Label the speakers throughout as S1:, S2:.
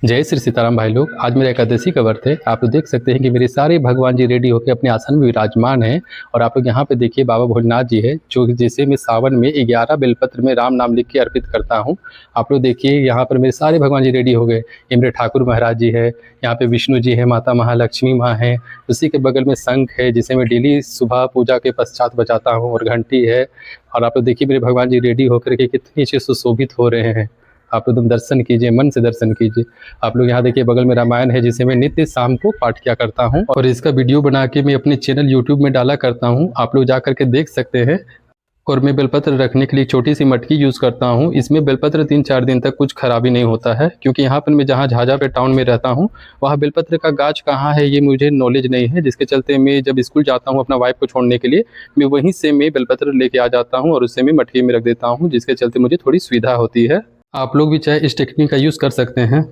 S1: जय श्री सीताराम भाई लोग। आज मेरा एकादशी का व्रत है। आप लोग देख सकते हैं कि मेरे सारे भगवान जी रेडी होकर अपने आसन में विराजमान हैं। और आप लोग यहाँ पे देखिए बाबा भोलेनाथ जी है, जो जैसे मैं सावन में 11 बेलपत्र में राम नाम लिख के अर्पित करता हूँ। आप लोग देखिए यहाँ पर मेरे सारे भगवान जी रेडी हो गए। ये मेरे ठाकुर महाराज जी है, यहाँ पे विष्णु जी है, माता महालक्ष्मी माँ है, उसी के बगल में शंख है जिसे मैं डेली सुबह पूजा के पश्चात बजाता हूँ, और घंटी है। और आप लोग देखिए मेरे भगवान जी रेडी होकर के कितनी अच्छे सुशोभित हो रहे हैं। आप लोग दर्शन कीजिए, मन से दर्शन कीजिए। आप लोग यहाँ देखिए बगल में रामायण है जिसे मैं नित्य शाम को पाठ किया करता हूँ, और इसका वीडियो बना के मैं अपने चैनल यूट्यूब में डाला करता हूँ। आप लोग जा करके देख सकते हैं। और मैं बेलपत्र रखने के लिए छोटी सी मटकी यूज़ करता हूँ। इसमें बेलपत्र 3-4 दिन तक कुछ खराबी नहीं होता है, क्योंकि यहाँ पर मैं जहाँ झाझा पे टाउन में रहता हूँ, वहाँ बेलपत्र का गाछ कहाँ है ये मुझे नॉलेज नहीं है, जिसके चलते मैं जब स्कूल जाता हूँ अपना वाइफ को छोड़ने के लिए, मैं वहीं से मैं बेलपत्र लेके आ जाता हूँ और उससे मैं मटकी में रख देता हूँ, जिसके चलते मुझे थोड़ी सुविधा होती है। आप लोग भी चाहे इस टेक्निक का यूज़ कर सकते हैं।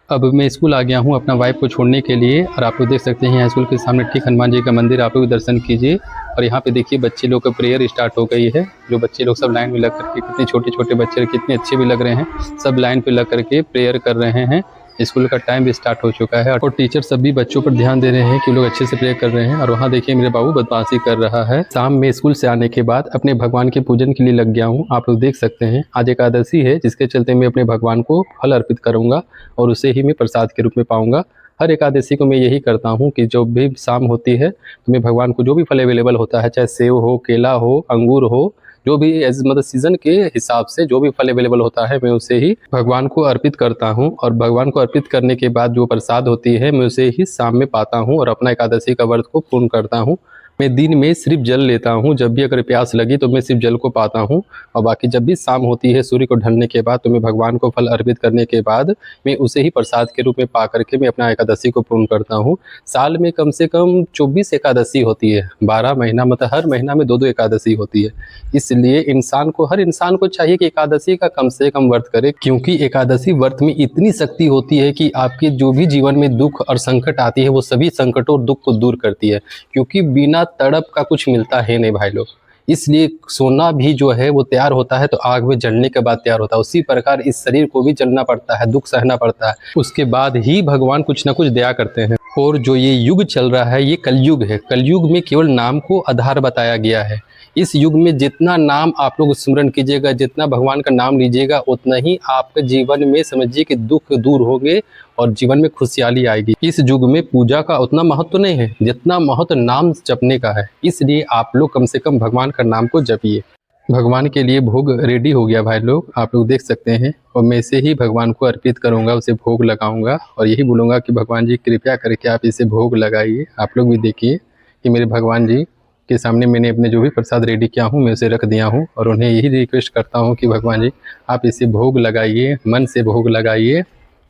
S1: अब मैं स्कूल आ गया हूँ अपना वाइफ को छोड़ने के लिए, और आप लोग देख सकते हैं यहाँ स्कूल के सामने ठीक हनुमान जी का मंदिर, आप लोग दर्शन कीजिए। और यहाँ पे देखिए बच्चे लोग का प्रेयर स्टार्ट हो गई है। जो बच्चे लोग सब लाइन में लग करके, कितने छोटे छोटे बच्चे कितने अच्छे भी लग रहे हैं, सब लाइन पे लग करके प्रेयर कर रहे हैं। स्कूल का टाइम भी स्टार्ट हो चुका है, और टीचर सब भी बच्चों पर ध्यान दे रहे हैं कि लोग अच्छे से प्रे कर रहे हैं। और वहाँ देखिए मेरे बाबू बदमाशी कर रहा है। शाम में स्कूल से आने के बाद अपने भगवान के पूजन के लिए लग गया हूँ। आप लोग देख सकते हैं आज एकादशी है, जिसके चलते मैं अपने भगवान को फल अर्पित करूँगा और उसे ही मैं प्रसाद के रूप में पाऊँगा। हर एकादशी को मैं यही करता हूँ कि जो भी शाम होती है तो मैं भगवान को जो भी फल अवेलेबल होता है, चाहे सेव हो, केला हो, अंगूर हो, जो भी मतलब सीज़न के हिसाब से जो भी फल अवेलेबल होता है, मैं उसे ही भगवान को अर्पित करता हूँ। और भगवान को अर्पित करने के बाद जो प्रसाद होती है मैं उसे ही शाम में पाता हूँ, और अपना एकादशी का व्रत को पूर्ण करता हूँ। मैं दिन में सिर्फ जल लेता हूँ, जब भी अगर प्यास लगी तो मैं सिर्फ जल को पाता हूँ। और बाकी जब भी शाम होती है सूर्य को ढलने के बाद, तो मैं भगवान को फल अर्पित करने के बाद मैं उसे ही प्रसाद के रूप में पा करके मैं अपना एकादशी को पूर्ण करता हूँ। साल में कम से कम 24 एकादशी होती है, 12 महीना, मतलब हर महीना में 2-2 एकादशी होती है। इसलिए हर इंसान को चाहिए कि एकादशी का कम से कम व्रत करे, क्योंकि एकादशी व्रत में इतनी शक्ति होती है कि आपके जो भी जीवन में दुख और संकट आती है, वो सभी संकटों और दुख को दूर करती है। क्योंकि बिना तड़प का कुछ मिलता है नहीं भाई लोग। इसलिए सोना भी जो है वो तैयार होता है तो आग में जलने के बाद तैयार होता है। उसी प्रकार इस शरीर को भी जलना पड़ता है, दुख सहना पड़ता है, उसके बाद ही भगवान कुछ ना कुछ दया करते हैं। और जो ये युग चल रहा है ये कलयुग है। कलयुग में केवल नाम को आधार बताया गया है। इस युग में जितना नाम आप लोग स्मरण कीजिएगा, जितना भगवान का नाम लीजिएगा, उतना ही आपके जीवन में समझिए कि दुख दूर होंगे और जीवन में खुशहाली आएगी। इस युग में पूजा का उतना महत्व नहीं है जितना महत्व नाम जपने का है। इसलिए आप लोग कम से कम भगवान का नाम को जपिए। भगवान के लिए भोग रेडी हो गया भाई लोग, आप लोग देख सकते हैं। और मैं इसे ही भगवान को अर्पित करूंगा, उसे भोग लगाऊंगा, और यही बोलूँगा कि भगवान जी कृपया करके आप इसे भोग लगाइए। आप लोग भी देखिए कि मेरे भगवान जी के सामने मैंने अपने जो भी प्रसाद रेडी किया हूँ मैं उसे रख दिया हूँ, और उन्हें यही रिक्वेस्ट करता हूँ कि भगवान जी आप इसे भोग लगाइए, मन से भोग लगाइए,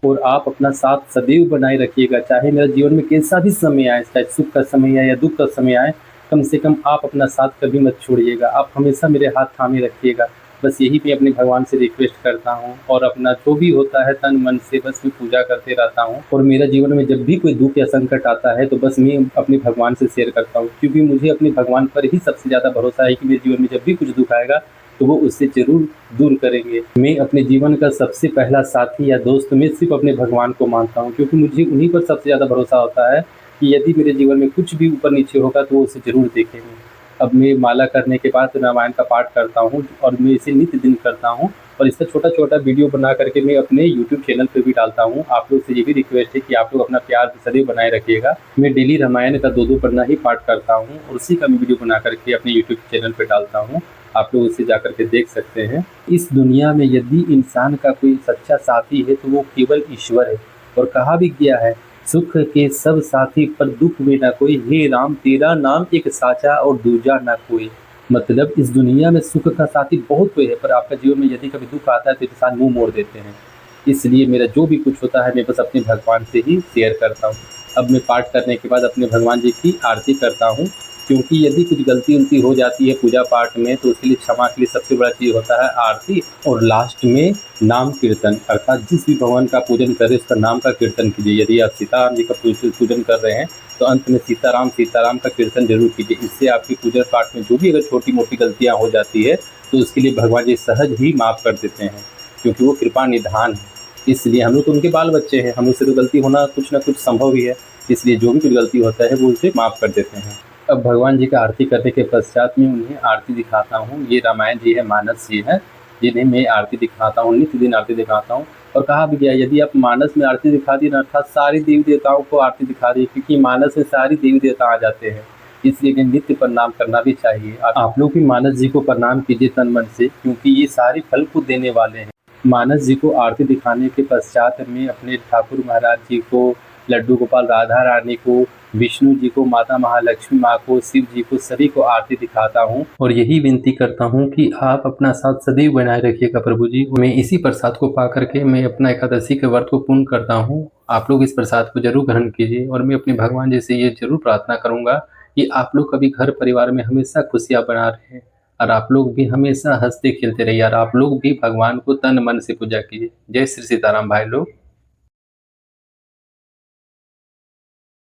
S1: और आप अपना साथ सदैव बनाए रखिएगा। चाहे मेरे जीवन में कैसा भी समय आए, चाहे सुख का समय आए या दुख का समय आए, कम से कम आप अपना साथ कभी मत छोड़िएगा। आप हमेशा मेरे हाथ थामे रखिएगा। बस यही मैं अपने भगवान से रिक्वेस्ट करता हूँ, और अपना जो भी होता है तन मन से बस मैं पूजा करते रहता हूँ। और मेरा जीवन में जब भी कोई दुख या संकट आता है तो बस मैं अपने भगवान से शेयर करता हूँ, क्योंकि मुझे अपने भगवान पर ही सबसे ज़्यादा भरोसा है कि मेरे जीवन में जब भी कुछ दुख आएगा तो वो उससे जरूर दूर करेंगे। मैं अपने जीवन का सबसे पहला साथी या दोस्त मैं सिर्फ अपने भगवान को मानता हूँ, क्योंकि मुझे उन्हीं पर सबसे ज़्यादा भरोसा होता है कि यदि मेरे जीवन में कुछ भी ऊपर नीचे होगा तो वो उसे जरूर देखेंगे। अब मैं माला करने के बाद रामायण का पाठ करता हूँ, और मैं इसे नित्य दिन करता हूँ, और इसका छोटा छोटा वीडियो बना करके मैं अपने यूट्यूब चैनल पर भी डालता हूँ। आप लोग से ये भी रिक्वेस्ट है कि आप लोग अपना प्यार सदैव बनाए रखिएगा। मैं डेली रामायण का 2-2 पन्ना ही पाठ करता हूँ, और उसी का मैं वीडियो बना करके अपने यूट्यूब चैनल पर डालता हूँ। आप लोग उसे जा करके देख सकते हैं। इस दुनिया में यदि इंसान का कोई सच्चा साथी है तो वो केवल ईश्वर है। और कहा भी गया है, सुख के सब साथी पर दुख में ना कोई, हे राम तेरा नाम एक साचा और दूजा ना कोई। मतलब इस दुनिया में सुख का साथी बहुत कोई है, पर आपका जीवन में यदि कभी दुख आता है तो इंसान मुंह मोड़ देते हैं। इसलिए मेरा जो भी कुछ होता है मैं बस अपने भगवान से ही शेयर करता हूँ। अब मैं पाठ करने के बाद अपने भगवान जी की आरती करता हूँ, क्योंकि यदि कुछ गलती उनती हो जाती है पूजा पाठ में तो उसके लिए क्षमा के लिए सबसे बड़ा चीज़ होता है आरती। और लास्ट में नाम कीर्तन, अर्थात जिस भी भगवान का पूजन कर रहे उसका नाम का कीर्तन कीजिए। यदि आप सीताराम जी का पूजन कर रहे हैं तो अंत में सीताराम सीताराम का कीर्तन जरूर कीजिए। इससे आपकी पूजा पाठ में जो भी अगर छोटी मोटी गलतियाँ हो जाती है तो उसके लिए भगवान जी सहज ही माफ़ कर देते हैं, क्योंकि वो कृपा निधान है। इसलिए हम लोग तो उनके बाल बच्चे हैं, हम उससे तो गलती होना कुछ ना कुछ संभव ही है, इसलिए जो भी कुछ गलती होता है वो उसे माफ़ कर देते हैं। अब भगवान जी का आरती करने के पश्चात मैं उन्हें आरती दिखाता हूँ। ये रामायण जी है, मानस जी है, जिन्हें मैं आरती दिखाता हूँ, नित्य दिन आरती दिखाता हूँ। और कहा भी गया है, यदि आप मानस में आरती दिखा दी ना, अर्थात सारी देवी-देवताओं को आरती दिखा दी, क्योंकि मानस में सारी देवी-देवता आ जाते हैं, इसलिए इन्हें नित्य प्रणाम करना भी चाहिए। आप लोग भी मानस जी को प्रणाम कीजिए तन मन से, क्योंकि ये सारे फल को देने वाले हैं। मानस जी को आरती दिखाने के पश्चात मैं अपने ठाकुर महाराज जी को, लड्डू गोपाल राधा रानी को, विष्णु जी को, माता महालक्ष्मी माँ को, शिव जी को, सभी को आरती दिखाता हूँ और यही विनती करता हूँ कि आप अपना साथ सदैव बनाए रखिएगा प्रभु जी। मैं इसी प्रसाद को पा करके मैं अपना एकादशी के व्रत को पूर्ण करता हूँ। आप लोग इस प्रसाद को जरूर ग्रहण कीजिए और मैं अपने भगवान जी से ये जरूर प्रार्थना करूँगा कि आप लोग कभी घर परिवार में हमेशा खुशियाँ बना रहें और आप लोग भी हमेशा हंसते खेलते रहिए और आप लोग भी भगवान को तन मन से पूजा कीजिए। जय श्री सीताराम भाई लोग।